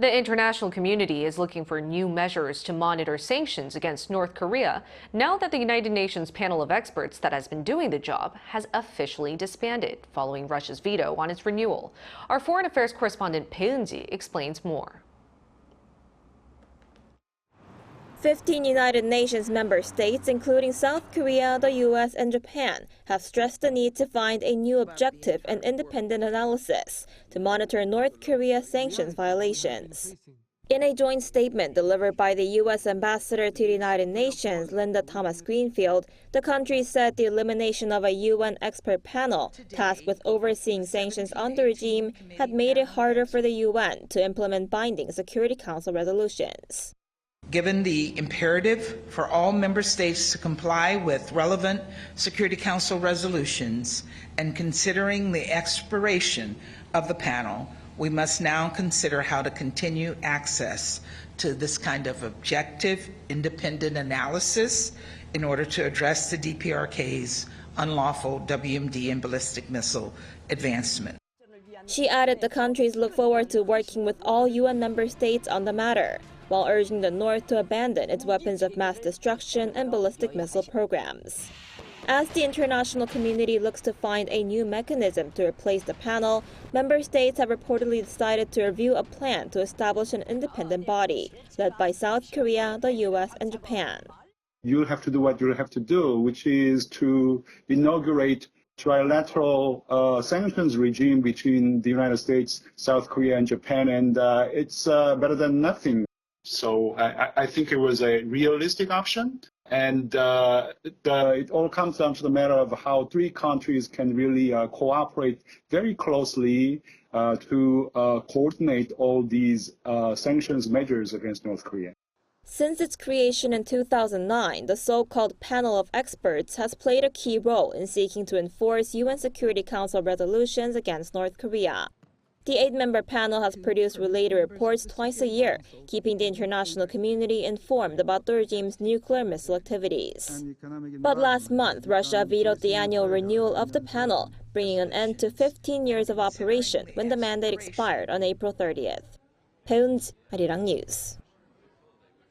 The international community is looking for new measures to monitor sanctions against North Korea now that the United Nations panel of experts that has been doing the job has officially disbanded following Russia's veto on its renewal. Our foreign affairs correspondent Bae Eun-ji explains more. 15 United Nations member states, including South Korea, the U.S., and Japan, have stressed the need to find a new objective and independent analysis to monitor North Korea's sanctions violations. In a joint statement delivered by the U.S. ambassador to the United Nations, Linda Thomas-Greenfield, the countries said the elimination of a UN expert panel tasked with overseeing sanctions on the regime had made it harder for the UN to implement binding Security Council resolutions. Given the imperative for all member states to comply with relevant Security Council resolutions and considering the expiration of the panel, we must now consider how to continue access to this kind of objective, independent analysis in order to address the DPRK's unlawful WMD and ballistic missile advancement. She added the countries look forward to working with all UN member states on the matter, while urging the North to abandon its weapons of mass destruction and ballistic missile programs. As the international community looks to find a new mechanism to replace the panel, member states have reportedly decided to review a plan to establish an independent body, led by South Korea, the U.S., and Japan. You have to do what you have to do, which is to inaugurate trilateral sanctions regime between the United States, South Korea, and Japan, and it's better than nothing. So I think it was a realistic option, and it all comes down to the matter of how three countries can really cooperate very closely to coordinate all these sanctions measures against North Korea. Since its creation in 2009, the so-called panel of experts has played a key role in seeking to enforce UN Security Council resolutions against North Korea. The 8-member panel has produced related reports twice a year, keeping the international community informed about the regime's nuclear missile activities. But last month, Russia vetoed the annual renewal of the panel, bringing an end to 15 years of operation when the mandate expired on April 30th. Bae Eun-ji, Arirang News.